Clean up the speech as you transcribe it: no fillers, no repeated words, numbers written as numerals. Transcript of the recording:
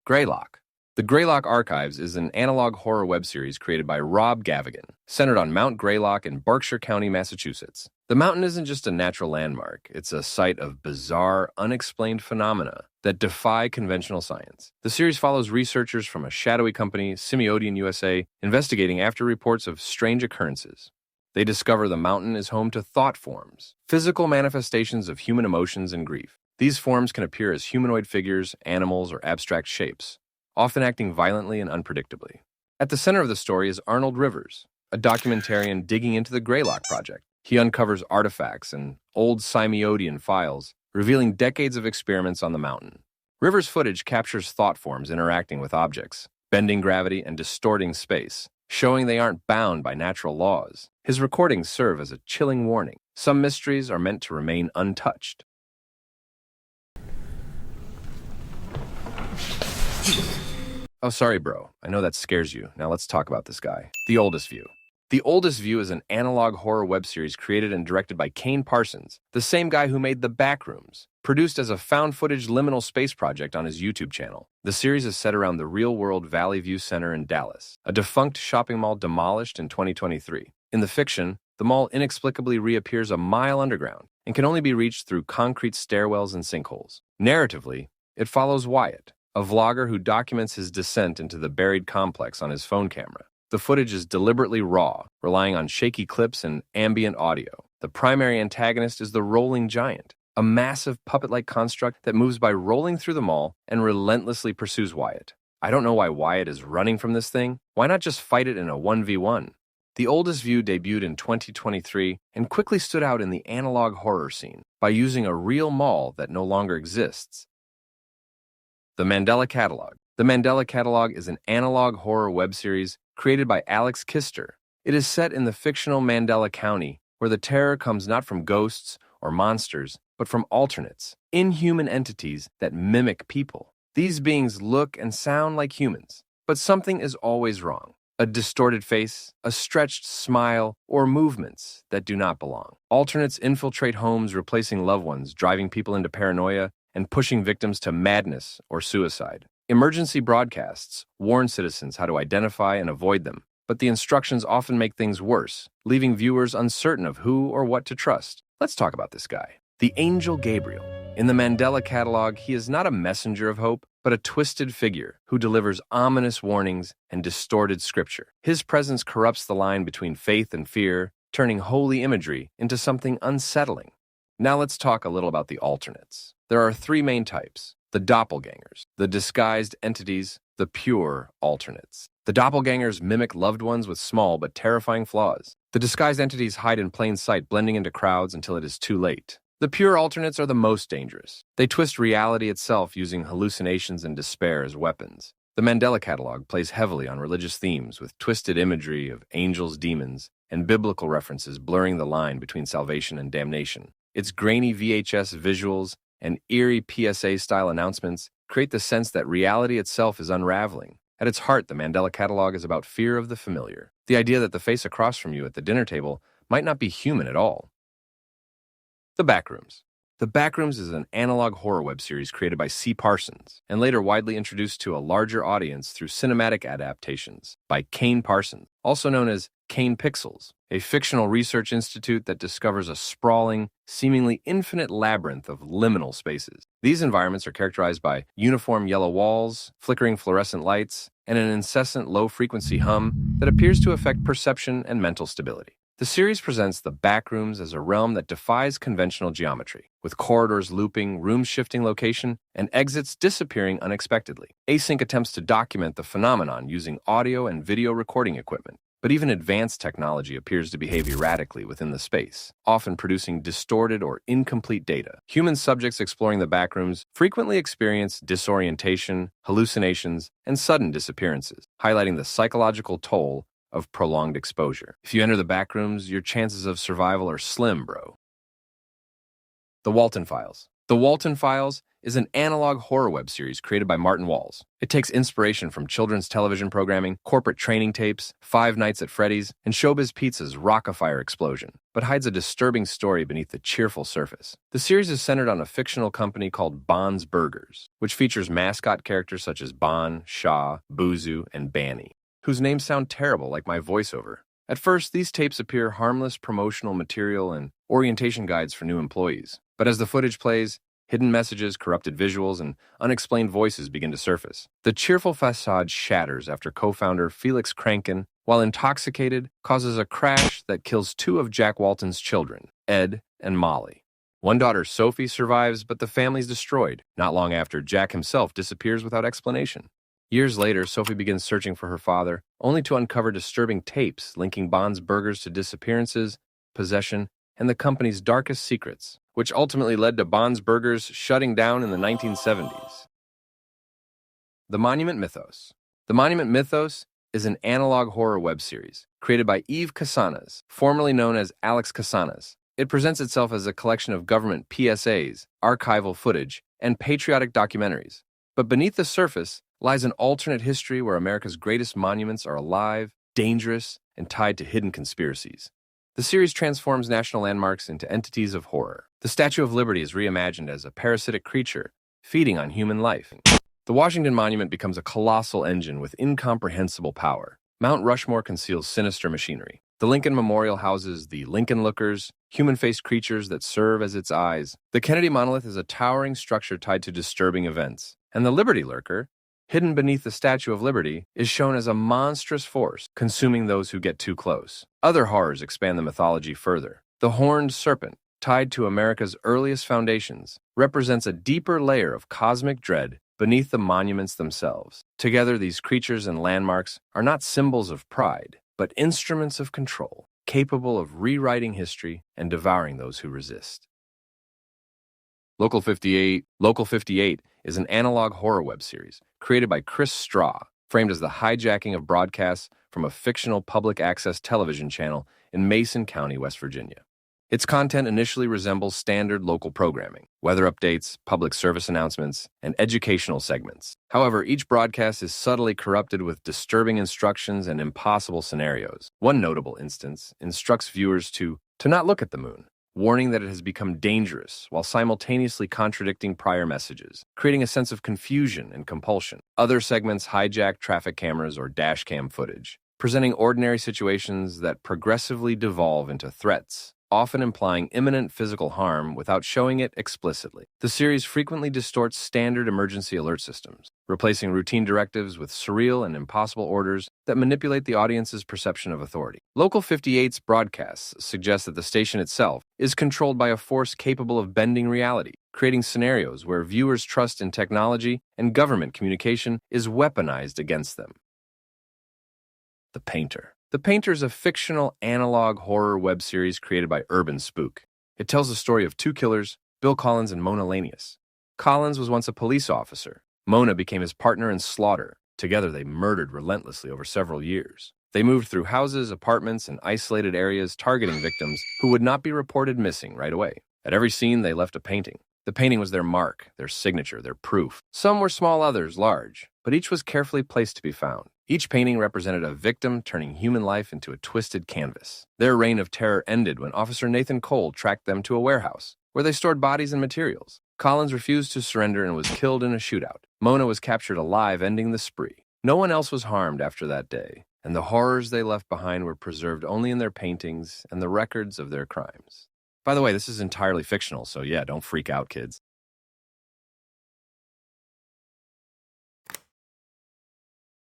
Greylock. The Greylock Archives is an analog horror web series created by Rob Gavigan, centered on Mount Greylock in Berkshire County, Massachusetts. The mountain isn't just a natural landmark, it's a site of bizarre, unexplained phenomena that defy conventional science. The series follows researchers from a shadowy company, Semiotian USA, investigating after reports of strange occurrences. They discover the mountain is home to thought forms, physical manifestations of human emotions and grief. These forms can appear as humanoid figures, animals, or abstract shapes, often acting violently and unpredictably. At the center of the story is Arnold Rivers, a documentarian digging into the Greylock project. He uncovers artifacts and old Semiotian files, revealing decades of experiments on the mountain. Rivers' footage captures thought forms interacting with objects, bending gravity and distorting space, showing they aren't bound by natural laws. His recordings serve as a chilling warning. Some mysteries are meant to remain untouched. Oh, sorry, bro. I know that scares you. Now let's talk about this guy. The Oldest View. The Oldest View is an analog horror web series created and directed by Kane Parsons, the same guy who made the Backrooms, produced as a found-footage liminal space project on his YouTube channel. The series is set around the real-world Valley View Center in Dallas, a defunct shopping mall demolished in 2023. In the fiction, the mall inexplicably reappears a mile underground and can only be reached through concrete stairwells and sinkholes. Narratively, it follows Wyatt, a vlogger who documents his descent into the buried complex on his phone camera. The footage is deliberately raw, relying on shaky clips and ambient audio. The primary antagonist is the Rolling Giant, a massive puppet-like construct that moves by rolling through the mall and relentlessly pursues Wyatt. I don't know why Wyatt is running from this thing. Why not just fight it in a 1v1? The Oldest View debuted in 2023 and quickly stood out in the analog horror scene by using a real mall that no longer exists. The Mandela Catalogue. The Mandela Catalogue is an analog horror web series created by Alex Kister. It is set in the fictional Mandela County, where the terror comes not from ghosts or monsters, but from alternates, inhuman entities that mimic people. These beings look and sound like humans, but something is always wrong. A distorted face, a stretched smile, or movements that do not belong. Alternates infiltrate homes, replacing loved ones, driving people into paranoia, and pushing victims to madness or suicide. Emergency broadcasts warn citizens how to identify and avoid them, but the instructions often make things worse, leaving viewers uncertain of who or what to trust. Let's talk about this guy. The Angel Gabriel. In the Mandela Catalogue, he is not a messenger of hope, but a twisted figure who delivers ominous warnings and distorted scripture. His presence corrupts the line between faith and fear, turning holy imagery into something unsettling. Now let's talk a little about the alternates. There are three main types: the doppelgangers, the disguised entities, the pure alternates. The doppelgangers mimic loved ones with small but terrifying flaws. The disguised entities hide in plain sight, blending into crowds until it is too late. The pure alternates are the most dangerous. They twist reality itself using hallucinations and despair as weapons. The Mandela Catalogue plays heavily on religious themes with twisted imagery of angels, demons, and biblical references blurring the line between salvation and damnation. Its grainy VHS visuals and eerie PSA-style announcements create the sense that reality itself is unraveling. At its heart, the Mandela Catalogue is about fear of the familiar, the idea that the face across from you at the dinner table might not be human at all. The Backrooms. The Backrooms is an analog horror web series created by C. Parsons and later widely introduced to a larger audience through cinematic adaptations by Kane Parsons, also known as Kane Pixels, a fictional research institute that discovers a sprawling, seemingly infinite labyrinth of liminal spaces. These environments are characterized by uniform yellow walls, flickering fluorescent lights, and an incessant low-frequency hum that appears to affect perception and mental stability. The series presents the Backrooms as a realm that defies conventional geometry, with corridors looping, rooms shifting location, and exits disappearing unexpectedly. Async attempts to document the phenomenon using audio and video recording equipment, but even advanced technology appears to behave erratically within the space, often producing distorted or incomplete data. Human subjects exploring the Backrooms frequently experience disorientation, hallucinations, and sudden disappearances, highlighting the psychological toll of prolonged exposure. If you enter the Backrooms, your chances of survival are slim, bro. The Walten Files. The Walten Files is an analog horror web series created by Martin Walls. It takes inspiration from children's television programming, corporate training tapes, Five Nights at Freddy's, and Showbiz Pizza's Rock-a-Fire explosion, but hides a disturbing story beneath the cheerful surface. The series is centered on a fictional company called Bon's Burgers, which features mascot characters such as Bon, Shaw, Boozoo, and Banny, whose names sound terrible like my voiceover. At first, these tapes appear harmless promotional material and orientation guides for new employees. But as the footage plays, hidden messages, corrupted visuals, and unexplained voices begin to surface. The cheerful facade shatters after co-founder Felix Kranken, while intoxicated, causes a crash that kills two of Jack Walton's children, Ed and Molly. One daughter, Sophie, survives, but the family's destroyed. Not long after, Jack himself disappears without explanation. Years later, Sophie begins searching for her father, only to uncover disturbing tapes linking Bon's Burgers to disappearances, possession, and the company's darkest secrets, which ultimately led to Bon's Burgers shutting down in the 1970s. The Monument Mythos. The Monument Mythos is an analog horror web series created by Eve Casanas, formerly known as Alex Casanas. It presents itself as a collection of government PSAs, archival footage, and patriotic documentaries. But beneath the surface lies an alternate history where America's greatest monuments are alive, dangerous, and tied to hidden conspiracies. The series transforms national landmarks into entities of horror. The Statue of Liberty is reimagined as a parasitic creature feeding on human life. The Washington Monument becomes a colossal engine with incomprehensible power. Mount Rushmore conceals sinister machinery. The Lincoln Memorial houses the Lincoln Lookers, human-faced creatures that serve as its eyes. The Kennedy Monolith is a towering structure tied to disturbing events. And the Liberty Lurker, hidden beneath the Statue of Liberty, is shown as a monstrous force, consuming those who get too close. Other horrors expand the mythology further. The Horned Serpent, tied to America's earliest foundations, represents a deeper layer of cosmic dread beneath the monuments themselves. Together, these creatures and landmarks are not symbols of pride, but instruments of control, capable of rewriting history and devouring those who resist. Local 58. Local 58 is an analog horror web series created by Chris Straw, framed as the hijacking of broadcasts from a fictional public access television channel in Mason County, West Virginia. Its content initially resembles standard local programming, weather updates, public service announcements, and educational segments. However, each broadcast is subtly corrupted with disturbing instructions and impossible scenarios. One notable instance instructs viewers to not look at the moon, warning that it has become dangerous while simultaneously contradicting prior messages, creating a sense of confusion and compulsion. Other segments hijack traffic cameras or dash cam footage, presenting ordinary situations that progressively devolve into threats, often implying imminent physical harm without showing it explicitly. The series frequently distorts standard emergency alert systems, replacing routine directives with surreal and impossible orders that manipulate the audience's perception of authority. Local 58's broadcasts suggest that the station itself is controlled by a force capable of bending reality, creating scenarios where viewers' trust in technology and government communication is weaponized against them. The Painter. The Painter is a fictional analog horror web series created by Urban Spook. It tells the story of two killers, Bill Collins and Mona Lanius. Collins was once a police officer. Mona became his partner in slaughter. Together, they murdered relentlessly over several years. They moved through houses, apartments, and isolated areas, targeting victims who would not be reported missing right away. At every scene, they left a painting. The painting was their mark, their signature, their proof. Some were small, others large, but each was carefully placed to be found. Each painting represented a victim turning human life into a twisted canvas. Their reign of terror ended when Officer Nathan Cole tracked them to a warehouse, where they stored bodies and materials. Collins refused to surrender and was killed in a shootout. Mona was captured alive, ending the spree. No one else was harmed after that day, and the horrors they left behind were preserved only in their paintings and the records of their crimes. By the way, this is entirely fictional, so yeah, don't freak out, kids.